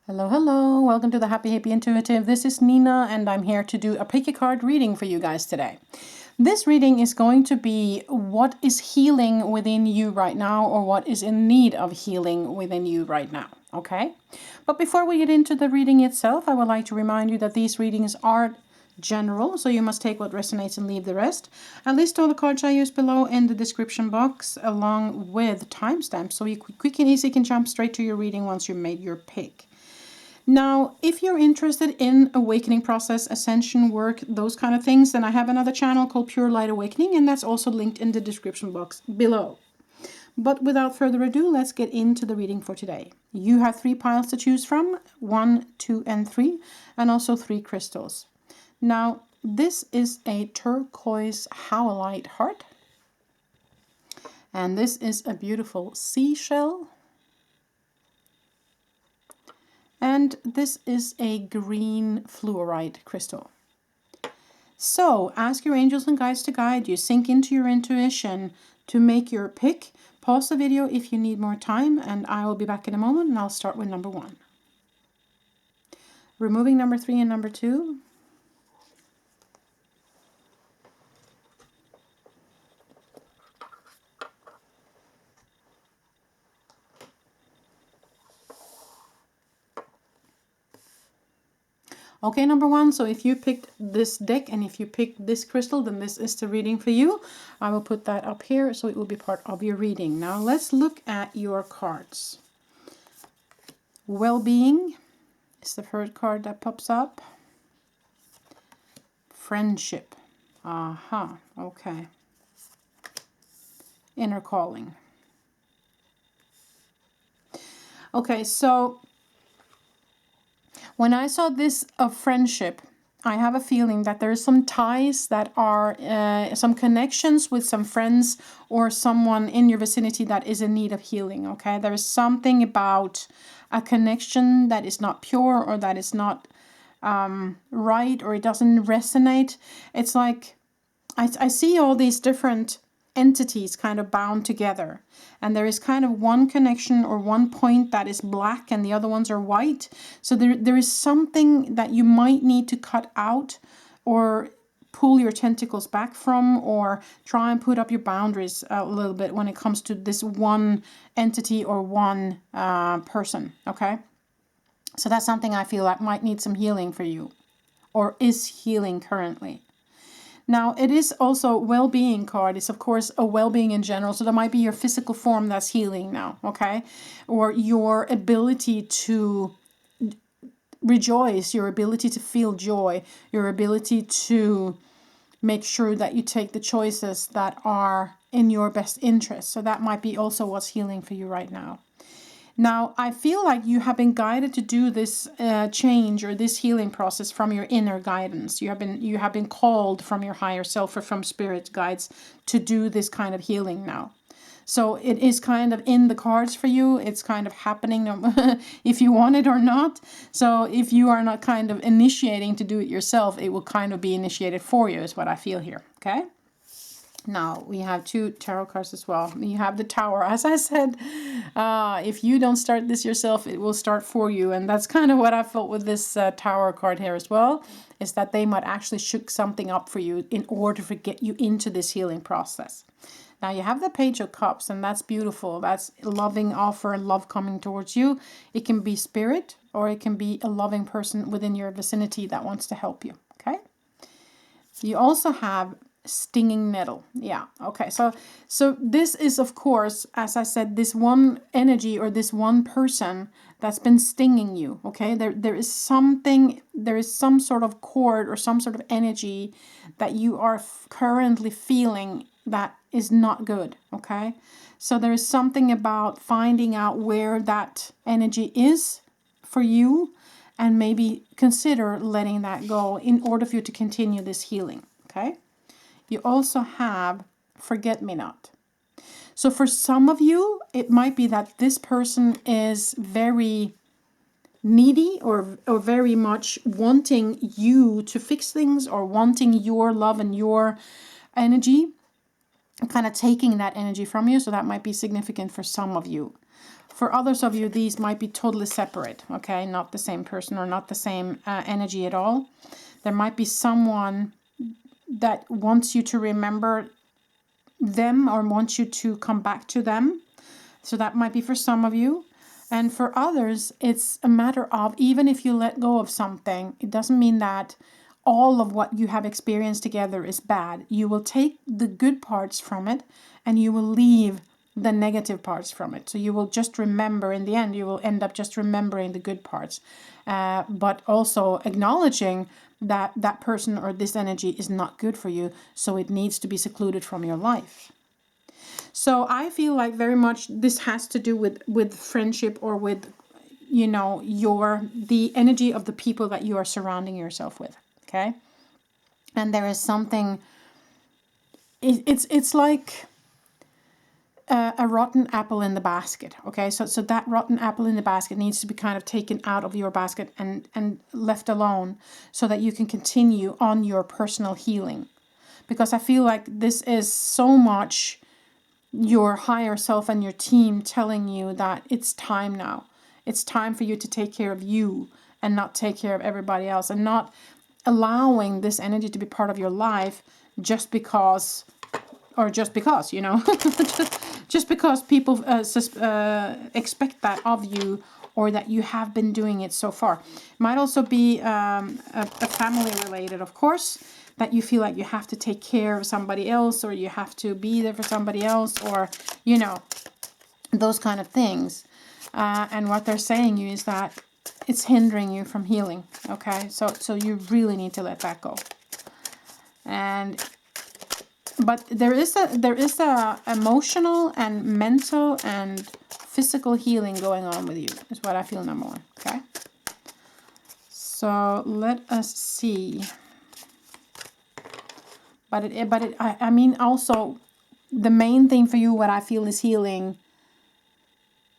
Hello, hello. Welcome to the Happy Hippie Intuitive. This is Nina, and I'm here to do a pickacard reading for you guys today. This reading is going to be what is healing within you right now, or what is in need of healing within you right now. Okay? But before we get into the reading itself, I would like to remind you that these readings are general, so you must take what resonates and leave the rest. I list all the cards I use below in the description box along with timestamps, so you quick and easy can jump straight to your reading once you've made your pick. Now, if you're interested in awakening process, ascension work, those kind of things, then I have another channel called Pure Light Awakening, and that's also linked in the description box below. But without further ado, let's get into the reading for today. You have 3 piles to choose from, 1, 2, and 3, and also 3 crystals. Now, this is a turquoise howlite heart, and this is a beautiful seashell. And this is a green fluorite crystal. So ask your angels and guides to guide you. Sink into your intuition to make your pick. Pause the video if you need more time, and I will be back in a moment, and I'll start with number 1. Removing number 3 and number 2. Okay, number 1, so if you picked this deck and if you picked this crystal, then this is the reading for you. I will put that up here so it will be part of your reading. Now let's look at your cards. Well-being is the first card that pops up. Friendship. Aha, okay. Inner calling. Okay, so when I saw this of friendship, I have a feeling that there are some ties that are some connections with some friends or someone in your vicinity that is in need of healing. Okay, there is something about a connection that is not pure, or that is not right, or it doesn't resonate. It's like I see all these different entities kind of bound together, and there is kind of one connection or one point that is black and the other ones are white. So there is something that you might need to cut out, or pull your tentacles back from, or try and put up your boundaries a little bit when it comes to this one entity or one person. Okay, so that's something I feel like might need some healing for you, or is healing currently. Now, it is also well-being card. It's, of course, a well-being in general. So there might be your physical form that's healing now, okay? Or your ability to rejoice, your ability to feel joy, your ability to make sure that you take the choices that are in your best interest. So that might be also what's healing for you right now. Now, I feel like you have been guided to do this change or this healing process from your inner guidance. You have been called from your higher self or from spirit guides to do this kind of healing now. So it is kind of in the cards for you. It's kind of happening if you want it or not. So if you are not kind of initiating to do it yourself, it will kind of be initiated for you, is what I feel here. Okay? Now, we have 2 tarot cards as well. You have the Tower. As I said, if you don't start this yourself, it will start for you. And that's kind of what I felt with this Tower card here as well, is that they might actually shook something up for you in order to get you into this healing process. Now, you have the Page of Cups, and that's beautiful. That's loving offer and love coming towards you. It can be spirit, or it can be a loving person within your vicinity that wants to help you. Okay? You also have Stinging Nettle. Yeah, okay, so this is, of course, as I said, this one energy or this one person that's been stinging you. Okay, there is some sort of cord or some sort of energy that you are currently feeling that is not good. Okay, so there is something about finding out where that energy is for you, and maybe consider letting that go in order for you to continue this healing. Okay. You also have Forget-Me-Not. So for some of you, it might be that this person is very needy or very much wanting you to fix things, or wanting your love and your energy, kind of taking that energy from you. So that might be significant for some of you. For others of you, these might be totally separate, okay? Not the same person or not the same energy at all. There might be someone that wants you to remember them or wants you to come back to them. So that might be for some of you. And for others, it's a matter of, even if you let go of something, it doesn't mean that all of what you have experienced together is bad. You will take the good parts from it and you will leave the negative parts from it. So you will just remember, in the end, you will end up just remembering the good parts, but also acknowledging that that person or this energy is not good for you. So it needs to be secluded from your life. So I feel like very much this has to do with friendship, or with, you know, the energy of the people that you are surrounding yourself with. Okay. And there is something, it's like a rotten apple in the basket. Okay. So that rotten apple in the basket needs to be kind of taken out of your basket and left alone, so that you can continue on your personal healing. Because I feel like this is so much your higher self and your team telling you that it's time now. It's time for you to take care of you and not take care of everybody else, and not allowing this energy to be part of your life just because, you know, just because people expect that of you, or that you have been doing it so far. It might also be a family related, of course, that you feel like you have to take care of somebody else, or you have to be there for somebody else, or, you know, those kind of things. And what they're saying you is that it's hindering you from healing. Okay, so you really need to let that go. But there is a emotional and mental and physical healing going on with you, is what I feel, number one. Okay, so let us see. I mean, also, the main thing for you, what I feel is healing,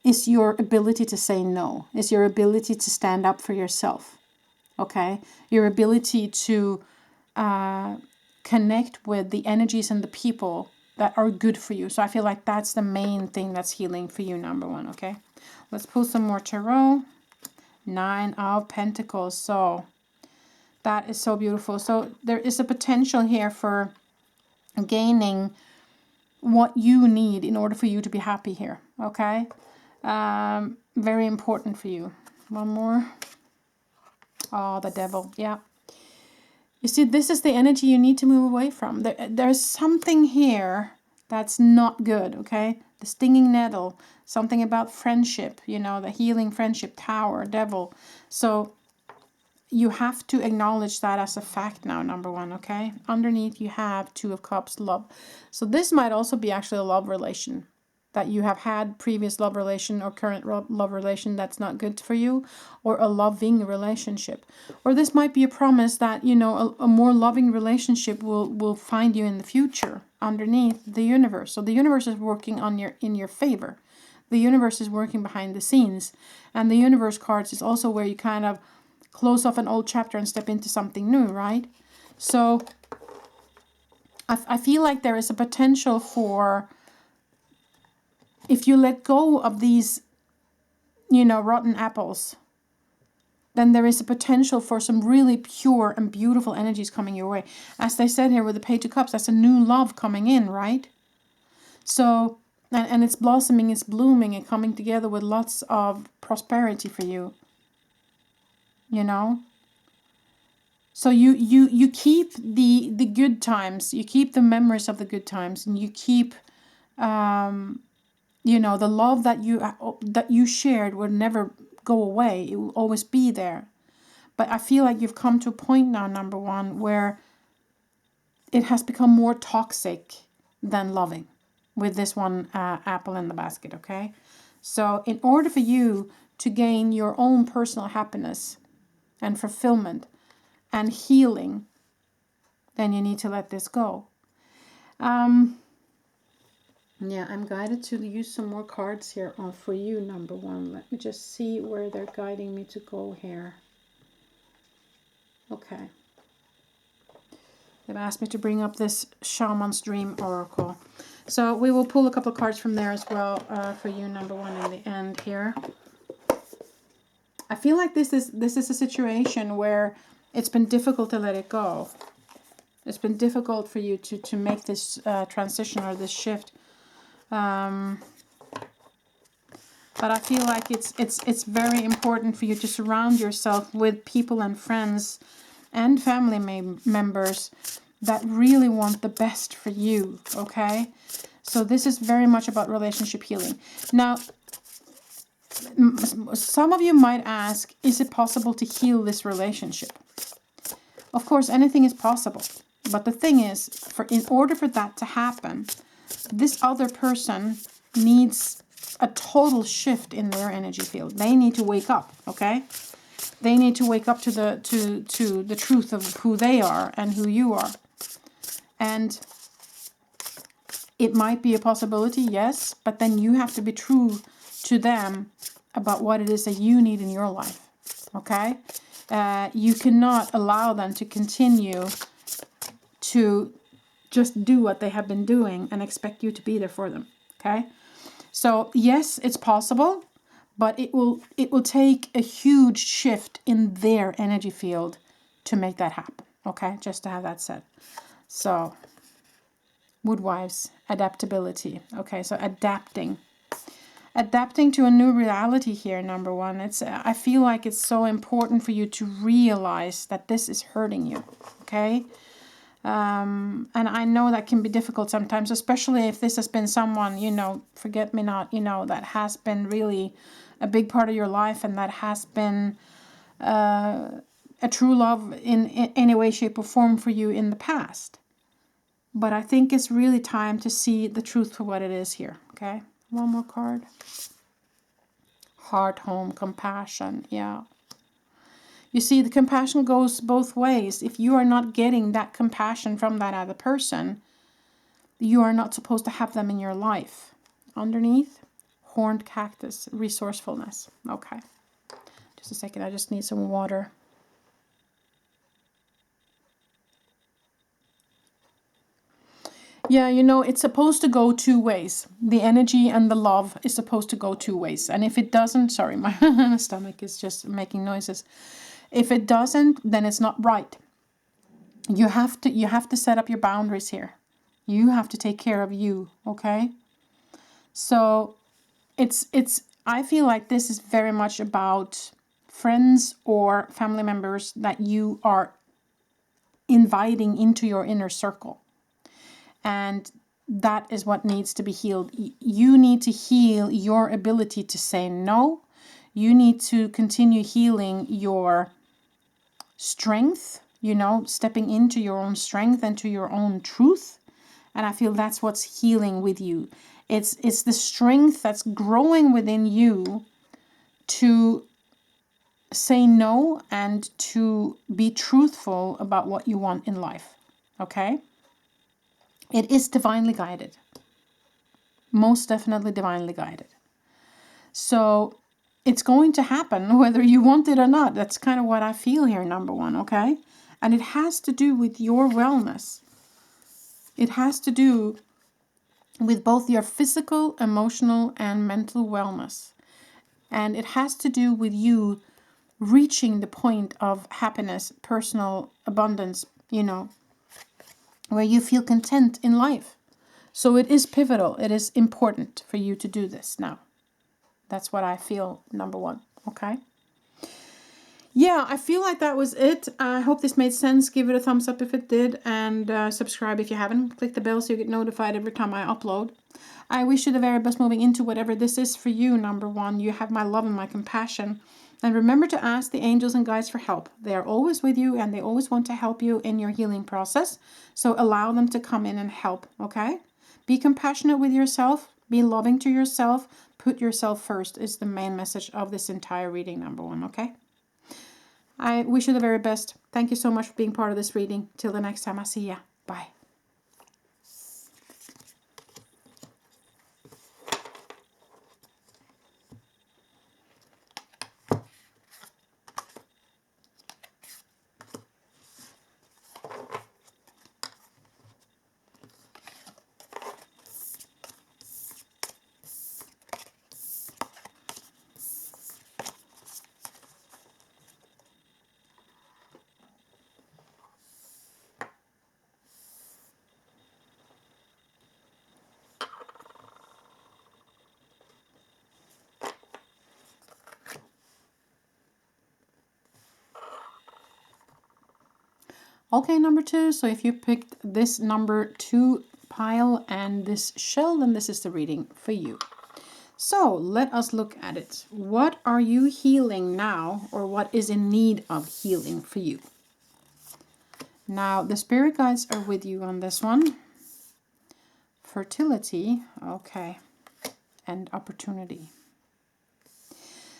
is your ability to say no, is your ability to stand up for yourself, okay? Your ability to connect with the energies and the people that are good for you. So I feel like that's the main thing that's healing for you, number one, okay? Let's pull some more tarot. 9 of Pentacles. So that is so beautiful. So there is a potential here for gaining what you need in order for you to be happy here. Okay. Very important for you. One more. Oh, the devil. Yeah. You see, this is the energy you need to move away from. There's something here that's not good. Okay. The stinging nettle. Something about friendship. You know, the healing friendship. Tower. Devil. So you have to acknowledge that as a fact now, number one, okay? Underneath you have 2 of Cups, love. So this might also be actually a love relation, that you have had previous love relation or current love relation that's not good for you, or a loving relationship. Or this might be a promise that, you know, a more loving relationship will find you in the future underneath the universe. So the universe is working in your favor. The universe is working behind the scenes. And the universe cards is also where you kind of close off an old chapter and step into something new, right? So I feel like there is a potential for, if you let go of these, you know, rotten apples, then there is a potential for some really pure and beautiful energies coming your way. As they said here with the Page of Cups, that's a new love coming in, right? So, and it's blossoming, it's blooming, and coming together with lots of prosperity for you, you know? So you keep the good times, you keep the memories of the good times, and you keep, you know, the love that you shared will never go away. It will always be there. But I feel like you've come to a point now, number one, where it has become more toxic than loving with this one apple in the basket, okay? So in order for you to gain your own personal happiness and fulfillment and healing, then you need to let this go. Yeah, I'm guided to use some more cards here for you, number one. Let me just see where they're guiding me to go here. Okay. They've asked me to bring up this Shaman's Dream Oracle. So we will pull a couple of cards from there as well for you, number one, in the end here. I feel like this is a situation where it's been difficult to let it go. It's been difficult for you to make this transition or this shift. But I feel like it's very important for you to surround yourself with people and friends and family members that really want the best for you, okay? So this is very much about relationship healing. Now, some of you might ask, is it possible to heal this relationship? Of course, anything is possible. But the thing is, in order for that to happen, this other person needs a total shift in their energy field. They need to wake up, okay? They need to wake up to the truth of who they are and who you are. And it might be a possibility, yes, but then you have to be true to them about what it is that you need in your life, okay? You cannot allow them to continue to just do what they have been doing and expect you to be there for them, okay? So yes, it's possible, but it will take a huge shift in their energy field to make that happen, okay? Just to have that said. So, Woodwives, adaptability. Okay, so adapting to a new reality here, number one. I feel like it's so important for you to realize that this is hurting you, okay? And I know that can be difficult sometimes, especially if this has been someone, forget me not, that has been really a big part of your life, and that has been a true love in any way, shape, or form for you in the past. But I think it's really time to see the truth for what it is here, okay? One more card. Heart, home, compassion, yeah. You see, the compassion goes both ways. If you are not getting that compassion from that other person, you are not supposed to have them in your life. Underneath, horned cactus, resourcefulness. Okay. Just a second, I just need some water. Yeah, it's supposed to go two ways. The energy and the love is supposed to go two ways. And if it doesn't, sorry, my stomach is just making noises. If it doesn't, then it's not right. You have to set up your boundaries here. You have to take care of you, okay? So I feel like this is very much about friends or family members that you are inviting into your inner circle. And that is what needs to be healed. You need to heal your ability to say no. You need to continue healing your strength, stepping into your own strength and to your own truth. And I feel that's what's healing with you. It's the strength that's growing within you to say no and to be truthful about what you want in life. Okay? It is divinely guided. Most definitely divinely guided. So it's going to happen whether you want it or not. That's kind of what I feel here, number one, okay? And it has to do with your wellness. It has to do with both your physical, emotional, and mental wellness. And it has to do with you reaching the point of happiness, personal abundance, where you feel content in life. So it is pivotal. It is important for you to do this now. That's what I feel, number one. Okay? Yeah, I feel like that was it. I hope this made sense. Give it a thumbs up if it did. And subscribe if you haven't. Click the bell so you get notified every time I upload. I wish you the very best moving into whatever this is for you, number one. You have my love and my compassion. And remember to ask the angels and guides for help. They are always with you and they always want to help you in your healing process. So allow them to come in and help, okay? Be compassionate with yourself. Be loving to yourself. Put yourself first is the main message of this entire reading, number one, okay? I wish you the very best. Thank you so much for being part of this reading. Till the next time I see ya. Bye. Okay, number 2. So if you picked this number 2 pile and this shell, then this is the reading for you. So let us look at it. What are you healing now, or what is in need of healing for you? Now, the spirit guides are with you on this one. Fertility, okay, and opportunity.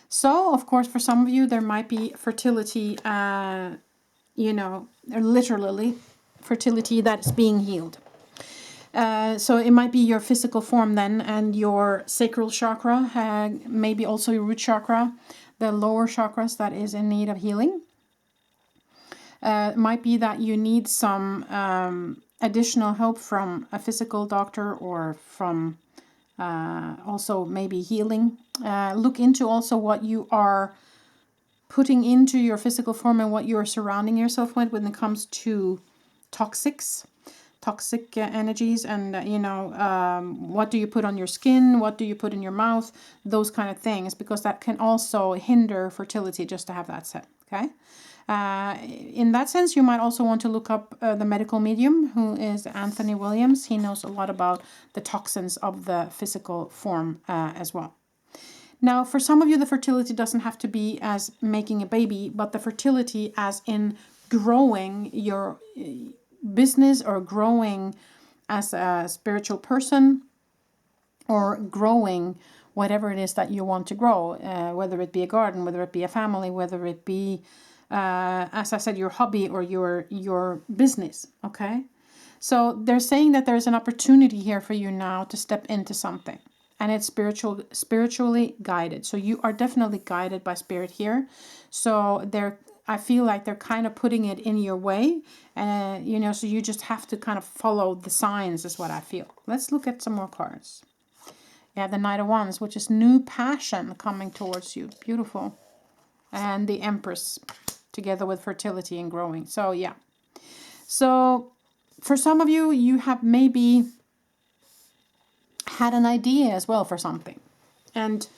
So, of course, for some of you, there might be fertility, you know, literally fertility that's being healed. So it might be your physical form then, and your sacral chakra, maybe also your root chakra, the lower chakras that is in need of healing. It might be that you need some additional help from a physical doctor, or from also maybe healing. Look into also what you are putting into your physical form and what you are surrounding yourself with when it comes to toxic energies, and what do you put on your skin, what do you put in your mouth, those kind of things, because that can also hinder fertility, just to have that said. Okay. In that sense, you might also want to look up the medical medium, who is Anthony Williams. He knows a lot about the toxins of the physical form as well. Now, for some of you, the fertility doesn't have to be as making a baby, but the fertility as in growing your business, or growing as a spiritual person, or growing whatever it is that you want to grow, whether it be a garden, whether it be a family, whether it be, as I said, your hobby or your business. Okay, so they're saying that there's an opportunity here for you now to step into something. And it's spiritually guided. So you are definitely guided by spirit here. So I feel like they're kind of putting it in your way. So you just have to kind of follow the signs, is what I feel. Let's look at some more cards. Yeah, the Knight of Wands, which is new passion coming towards you. Beautiful. And the Empress, together with fertility and growing. So yeah. So for some of you, you have maybe had an idea as well for something, and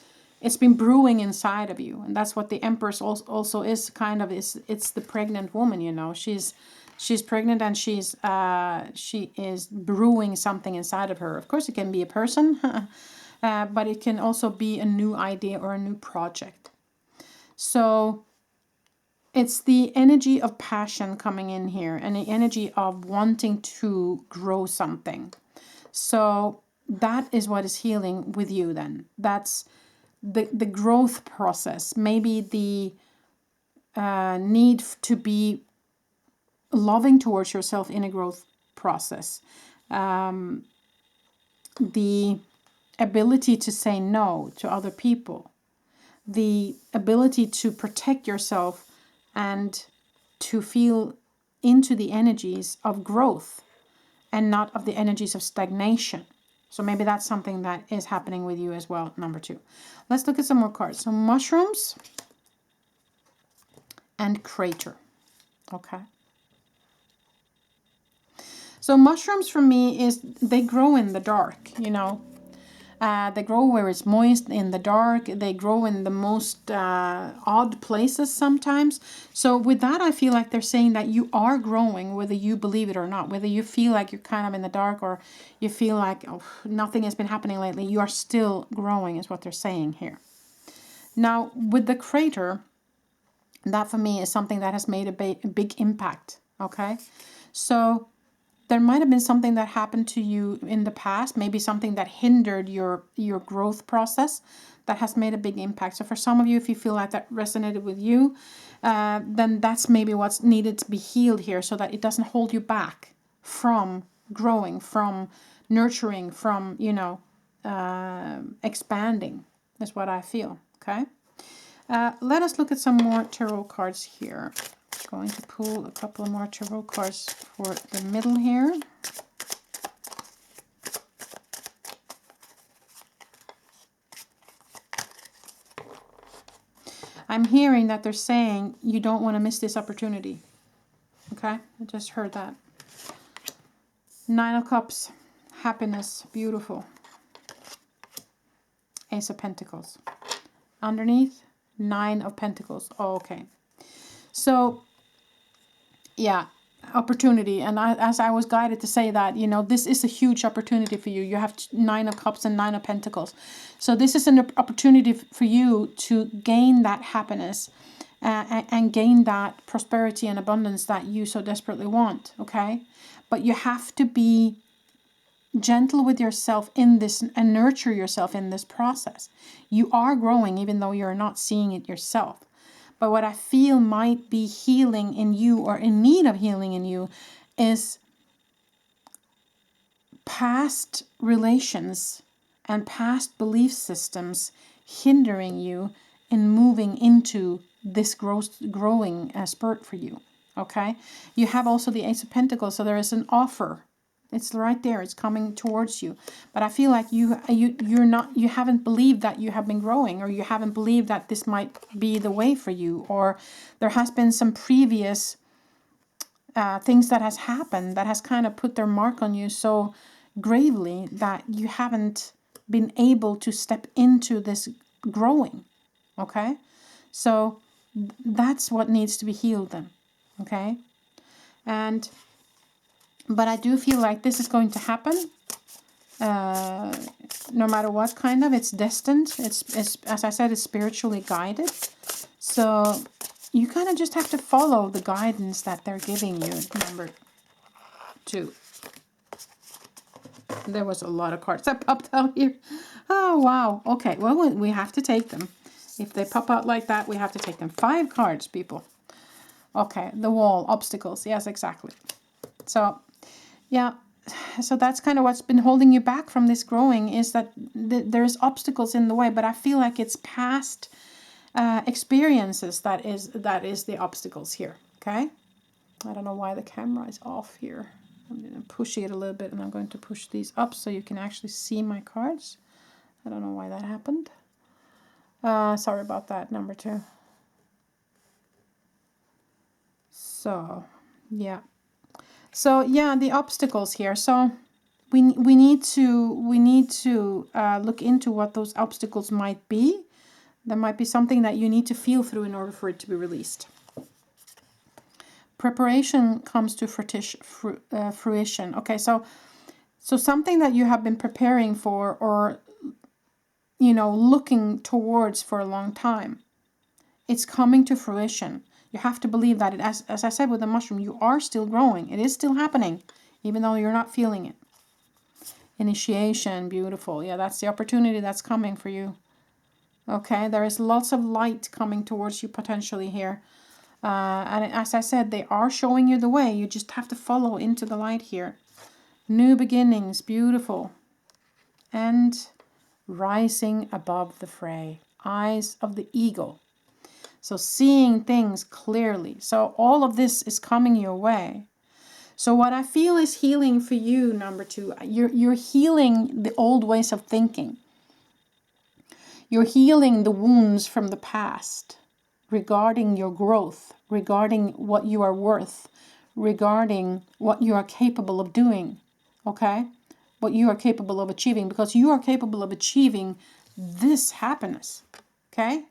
it's been brewing inside of you, and that's what the Empress also is, kind of, it's the pregnant woman, she's pregnant, and she is brewing something inside of her. Of course, it can be a person, but it can also be a new idea or a new project. So it's the energy of passion coming in here, and the energy of wanting to grow something. So that is what is healing with you then. That's the growth process. Maybe the need to be loving towards yourself in a growth process. The ability to say no to other people. The ability to protect yourself and to feel into the energies of growth and not of the energies of stagnation. So maybe that's something that is happening with you as well, number 2. Let's look at some more cards. So mushrooms and crater. Okay. So mushrooms for me is, they grow in the dark, They grow where it's moist, in the dark. They grow in the most odd places sometimes. So with that, I feel like they're saying that you are growing, whether you believe it or not. Whether you feel like you're kind of in the dark, or you feel like nothing has been happening lately, you are still growing, is what they're saying here. Now, with the crater, that for me is something that has made a big impact. Okay, so there might have been something that happened to you in the past, maybe something that hindered your growth process, that has made a big impact. So for some of you, if you feel like that resonated with you, then that's maybe what's needed to be healed here, so that it doesn't hold you back from growing, from nurturing, from, expanding. That's what I feel. Okay. Let us look at some more tarot cards here. Going to pull a couple more tarot cards for the middle here. I'm hearing that they're saying you don't want to miss this opportunity. Okay, I just heard that. 9 of Cups, happiness, beautiful. Ace of Pentacles. Underneath, 9 of Pentacles. Oh, okay. So, yeah, opportunity. And as I was guided to say that, you know, this is a huge opportunity for you. You have 9 of Cups and 9 of Pentacles. So this is an opportunity for you to gain that happiness and gain that prosperity and abundance that you so desperately want. Okay. But you have to be gentle with yourself in this and nurture yourself in this process. You are growing even though you're not seeing it yourself. But what I feel might be healing in you or in need of healing in you is past relations and past belief systems hindering you in moving into this growing spurt for you. Okay? You have also the Ace of Pentacles, so there is an offer. It's right there. It's coming towards you. But I feel like you haven't believed that you have been growing, or you haven't believed that this might be the way for you, or there has been some previous things that has happened that has kind of put their mark on you so gravely that you haven't been able to step into this growing. Okay? So that's what needs to be healed then. Okay? But I do feel like this is going to happen, no matter what kind of. It's destined. It's as I said, it's spiritually guided. So you kind of just have to follow the guidance that they're giving you. Number 2. There was a lot of cards that popped out here. Oh, wow. Okay, well, we have to take them. If they pop out like that, we have to take them. 5 cards, people. Okay, the wall, obstacles. Yes, exactly. So, yeah, so that's kind of what's been holding you back from this growing, is that there's obstacles in the way, but I feel like it's past experiences that is the obstacles here. Okay, I don't know why the camera is off here. I'm going to push it a little bit, and I'm going to push these up so you can actually see my cards. I don't know why that happened. Sorry about that, number 2. So, yeah. So, yeah, the obstacles here. So, we need to look into what those obstacles might be. There might be something that you need to feel through in order for it to be released. Preparation comes to fruition. Okay, so something that you have been preparing for, or, you know, looking towards for a long time, it's coming to fruition. You have to believe that, as I said with the mushroom, you are still growing. It is still happening, even though you're not feeling it. Initiation, beautiful. Yeah, that's the opportunity that's coming for you. Okay, there is lots of light coming towards you potentially here. And as I said, they are showing you the way. You just have to follow into the light here. New beginnings, beautiful. And rising above the fray. Eyes of the eagle. So seeing things clearly. So all of this is coming your way. So what I feel is healing for you, number 2. You're healing the old ways of thinking. You're healing the wounds from the past regarding your growth, regarding what you are worth, regarding what you are capable of doing. Okay? What you are capable of achieving, because you are capable of achieving this happiness. Okay?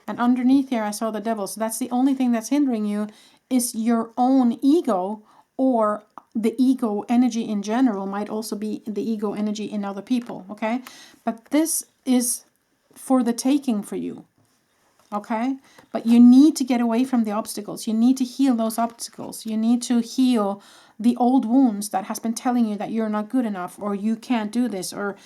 And underneath here, I saw the devil. So that's the only thing that's hindering you, is your own ego, or the ego energy in general. Might also be the ego energy in other people. Okay? But this is for the taking for you. Okay? But you need to get away from the obstacles. You need to heal those obstacles. You need to heal the old wounds that has been telling you that you're not good enough, or you can't do this, or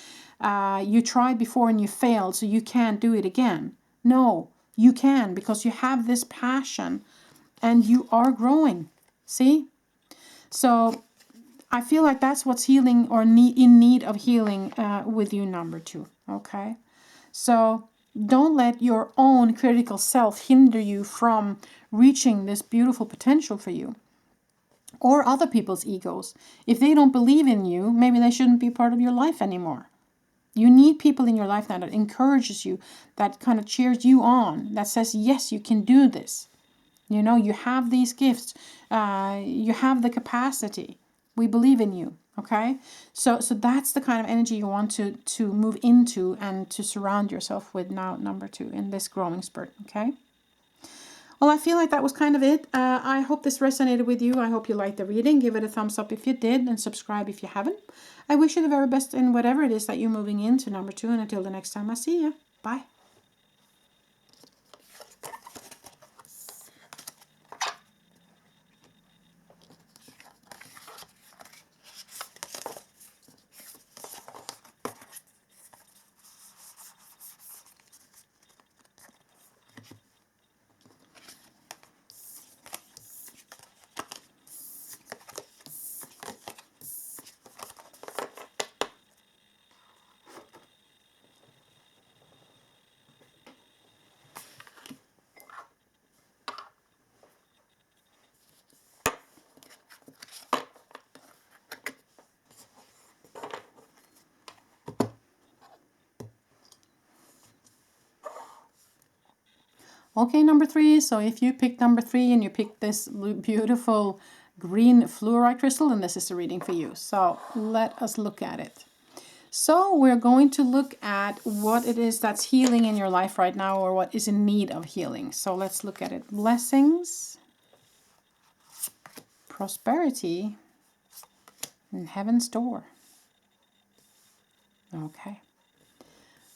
you tried before and you failed, so you can't do it again. No, you can, because you have this passion and you are growing. See? So I feel like that's what's healing, or in need of healing with you, number 2. Okay? So don't let your own critical self hinder you from reaching this beautiful potential for you, or other people's egos. If they don't believe in you, maybe they shouldn't be part of your life anymore. You need people in your life now that encourages you, that kind of cheers you on, that says, yes, you can do this. You know, you have these gifts. You have the capacity. We believe in you. Okay? So that's the kind of energy you want to move into and to surround yourself with now, number 2, in this growing spurt. Okay? Well, I feel like that was kind of it. I hope this resonated with you. I hope you liked the reading. Give it a thumbs up if you did, and subscribe if you haven't. I wish you the very best in whatever it is that you're moving into, number 2. And until the next time I see you, bye. Okay, number 3. So if you picked number 3 and you picked this beautiful green fluorite crystal, then this is a reading for you. So let us look at it. So we're going to look at what it is that's healing in your life right now, or what is in need of healing. So let's look at it. Blessings, prosperity, and heaven's door. Okay.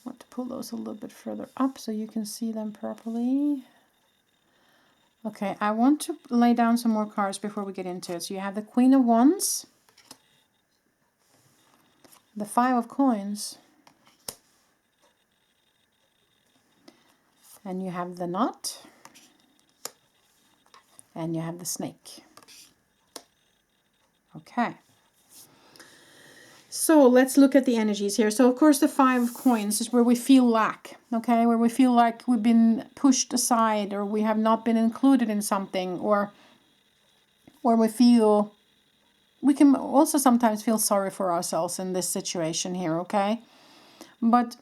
I want to pull those a little bit further up so you can see them properly. Okay, I want to lay down some more cards before we get into it. So you have the Queen of Wands, the 5 of Coins, and you have the Knot, and you have the Snake. Okay. So let's look at the energies here. So of course the 5 of Coins is where we feel lack, okay? Where we feel like we've been pushed aside, or we have not been included in something, or where we can also sometimes feel sorry for ourselves in this situation here, okay? But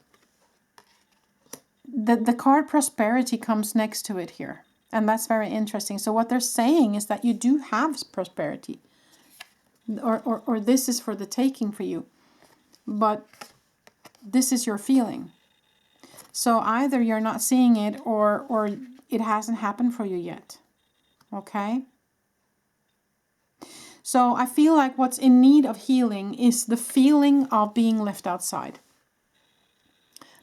the card prosperity comes next to it here, and that's very interesting. So what they're saying is that you do have prosperity, or this is for the taking for you, but this is your feeling. So either you're not seeing it, or it hasn't happened for you yet, okay? So I feel like what's in need of healing is the feeling of being left outside,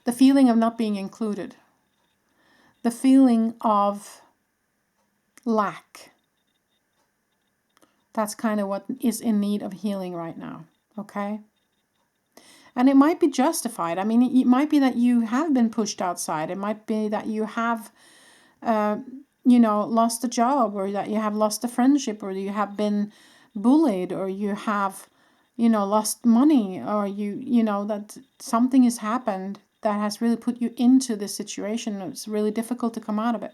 the feeling of not being included, the feeling of lack. That's kind of what is in need of healing right now, okay? And it might be justified. I mean, it might be that you have been pushed outside. It might be that you have, lost a job, or that you have lost a friendship, or you have been bullied, or you have, lost money, or that something has happened that has really put you into this situation. It's really difficult to come out of it.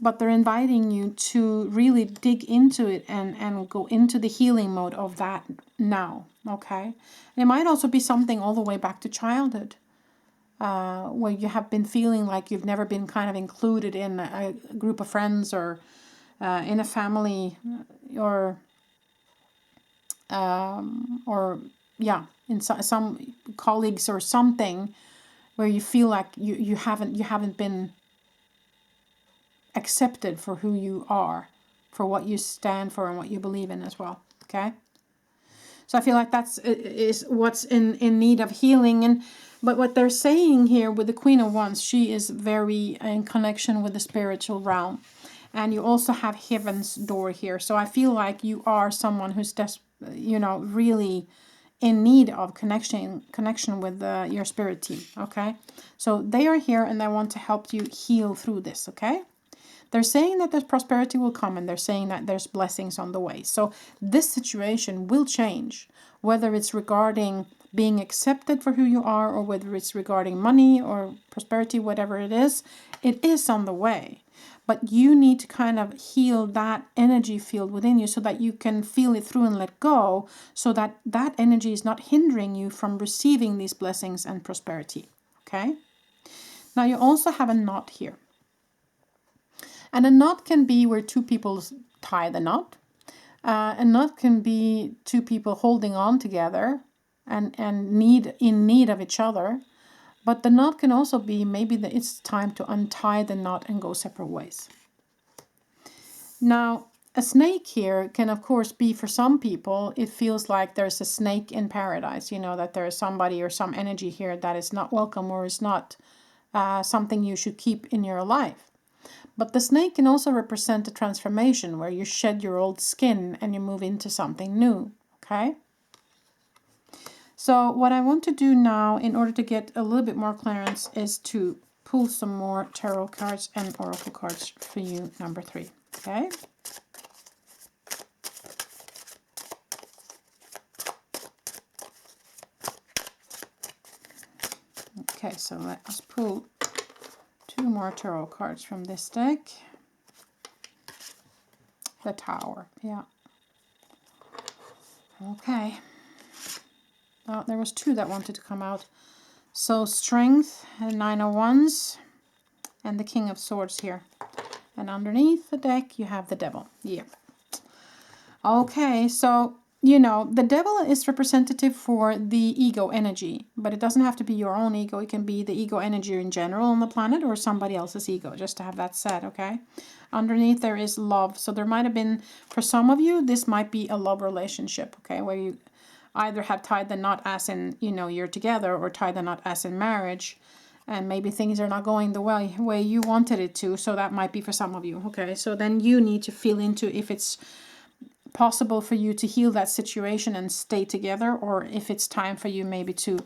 But they're inviting you to really dig into it and go into the healing mode of that now, okay? And it might also be something all the way back to childhood, where you have been feeling like you've never been kind of included in a group of friends, or in a family, or in some colleagues or something, where you feel like you haven't been accepted for who you are, for what you stand for and what you believe in as well, okay? So I feel like is what's in need of healing. But what they're saying here with the Queen of Wands, she is very in connection with the spiritual realm. And you also have Heaven's Door here. So I feel like you are someone who's really in need of connection with your spirit team, okay? So they are here and they want to help you heal through this, okay? They're saying that there's prosperity will come, and they're saying that there's blessings on the way. So this situation will change, whether it's regarding being accepted for who you are, or whether it's regarding money or prosperity, whatever it is on the way. But you need to kind of heal that energy field within you so that you can feel it through and let go, so that that energy is not hindering you from receiving these blessings and prosperity, okay? Now you also have a knot here. And a knot can be where two people tie the knot. A knot can be two people holding on together and in need of each other. But the knot can also be maybe that it's time to untie the knot and go separate ways. Now, a snake here can, of course, be for some people, it feels like there's a snake in paradise, you know, that there is somebody or some energy here that is not welcome or is not something you should keep in your life. But the snake can also represent a transformation where you shed your old skin and you move into something new, okay? So what I want to do now in order to get a little bit more clearance is to pull some more tarot cards and oracle cards for you, number 3, okay? Okay, so let us pull 2 more tarot cards from this deck. The Tower, yeah. Okay. Oh, there was 2 that wanted to come out. So Strength, and 9 of Wands, and the King of Swords here. And underneath the deck, you have the Devil. Yeah. Okay, so, you know, the Devil is representative for the ego energy, but it doesn't have to be your own ego. It can be the ego energy in general on the planet or somebody else's ego, just to have that said, okay? Underneath there is love. So there might have been, for some of you, this might be a love relationship, okay, where you either have tied the knot as in, you know, you're together, or tied the knot as in marriage, and maybe things are not going the way you wanted it to. So that might be for some of you, okay? So then you need to feel into if it's possible for you to heal that situation and stay together, or if it's time for you maybe to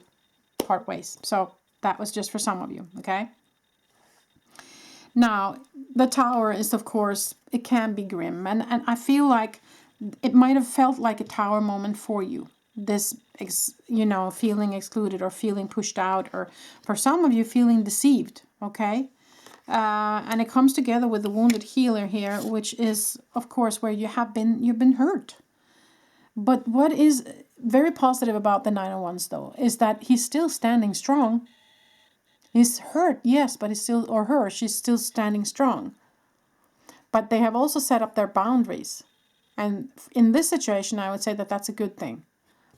part ways. So that was just for some of you, okay? Now, the Tower is, of course, it can be grim, and I feel like it might have felt like a Tower moment for you. This, you know, feeling excluded or feeling pushed out, or for some of you feeling deceived, okay? And it comes together with the Wounded Healer here, which is, of course, where you've been hurt. But what is very positive about the 9 of Wands, though, is that he's still standing strong. He's hurt, yes, but he's still, or her, she's still standing strong. But they have also set up their boundaries. And in this situation, I would say that that's a good thing.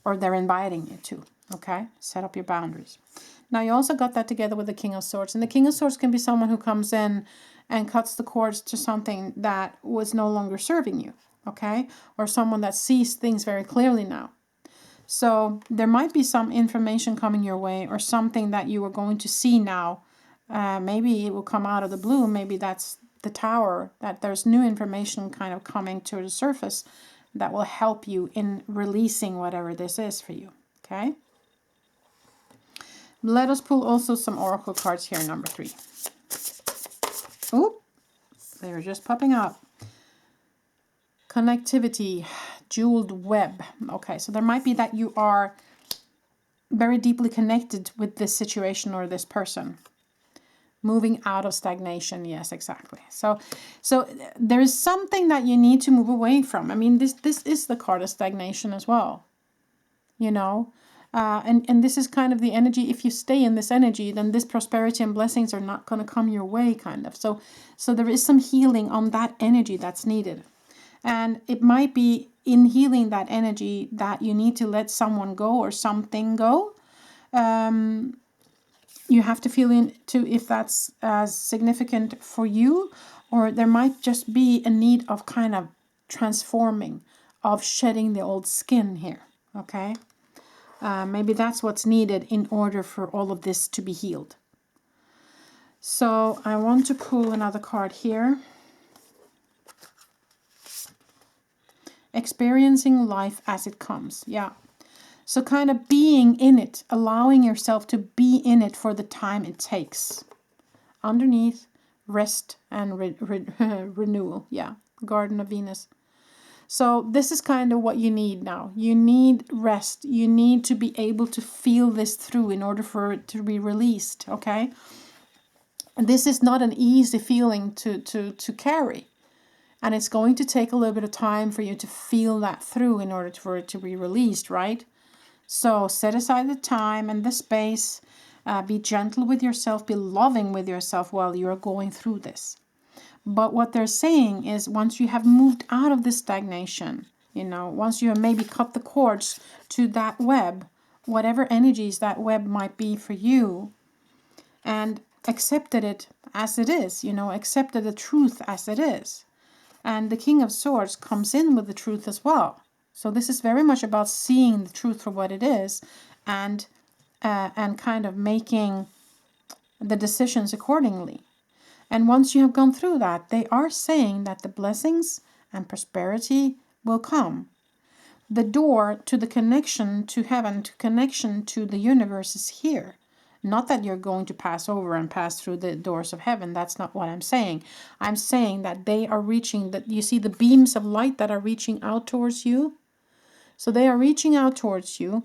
Or they're inviting you to, okay? Set up your boundaries. Now, you also got that together with the King of Swords. And the King of Swords can be someone who comes in and cuts the cords to something that was no longer serving you, okay? Or someone that sees things very clearly now. So there might be some information coming your way, or something that you are going to see now. Maybe it will come out of the blue. Maybe that's the Tower, that there's new information kind of coming to the surface that will help you in releasing whatever this is for you, okay? Let us pull also some oracle cards here, number 3. Oh, they were just popping up. Connectivity, jeweled web. Okay, so there might be that you are very deeply connected with this situation or this person. Moving out of stagnation, yes, exactly. So there is something that you need to move away from. I mean, this is the card of stagnation as well, you know. And this is kind of the energy. If you stay in this energy, then this prosperity and blessings are not going to come your way, kind of. So there is some healing on that energy that's needed. And it might be in healing that energy that you need to let someone go or something go. You have to feel into if that's significant for you, or there might just be a need of kind of transforming, of shedding the old skin here, okay? Maybe that's what's needed in order for all of this to be healed. So I want to pull another card here. Experiencing life as it comes, yeah. So kind of being in it, allowing yourself to be in it for the time it takes. Underneath, rest and renewal. Yeah, Garden of Venus. So this is kind of what you need now. You need rest. You need to be able to feel this through in order for it to be released, okay? And this is not an easy feeling to carry. And it's going to take a little bit of time for you to feel that through in order for it to be released, right? So set aside the time and the space. Be gentle with yourself. Be loving with yourself while you're going through this. But what they're saying is once you have moved out of this stagnation, you know, once you have maybe cut the cords to that web, whatever energies that web might be for you, and accepted it as it is, you know, accepted the truth as it is. And the King of Swords comes in with the truth as well. So this is very much about seeing the truth for what it is, and kind of making the decisions accordingly. And once you have gone through that, they are saying that the blessings and prosperity will come. The door to the connection to heaven, to connection to the universe is here. Not that you're going to pass over and pass through the doors of heaven. That's not what I'm saying. I'm saying that they are reaching, that you see the beams of light that are reaching out towards you. So they are reaching out towards you.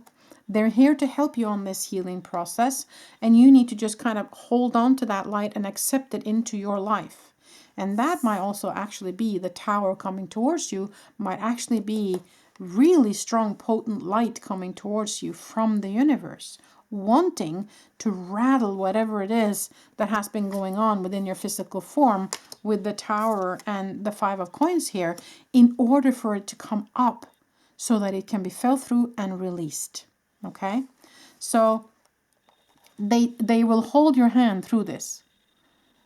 They're here to help you on this healing process. And you need to just kind of hold on to that light and accept it into your life. And that might also actually be the tower coming towards you, might actually be really strong, potent light coming towards you from the universe, wanting to rattle whatever it is that has been going on within your physical form with the tower and the 5 of coins here, in order for it to come up so that it can be felt through and released. Okay, so they will hold your hand through this.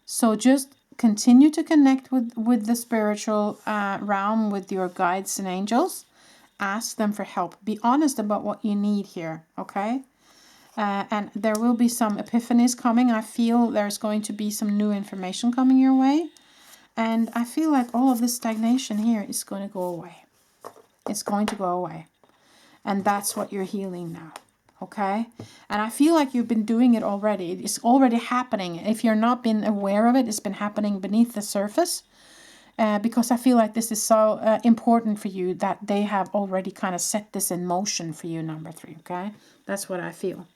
So just continue to connect with the spiritual realm, with your guides and angels. Ask them for help. Be honest about what you need here, okay? And there will be some epiphanies coming. I feel there's going to be some new information coming your way. And I feel like all of this stagnation here is going to go away. It's going to go away. And that's what you're healing now, okay? And I feel like you've been doing it already. It's already happening. If you're not been aware of it, it's been happening beneath the surface. Because I feel like this is so important for you that they have already kind of set this in motion for you, number 3, okay? That's what I feel.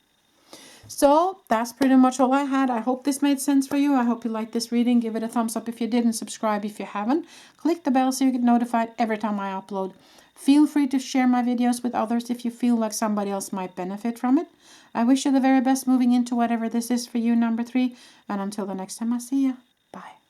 So that's pretty much all I had. I hope this made sense for you. I hope you liked this reading. Give it a thumbs up if you did, and subscribe if you haven't. Click the bell so you get notified every time I upload. Feel free to share my videos with others if you feel like somebody else might benefit from it. I wish you the very best moving into whatever this is for you, number 3. And until the next time I see you, bye.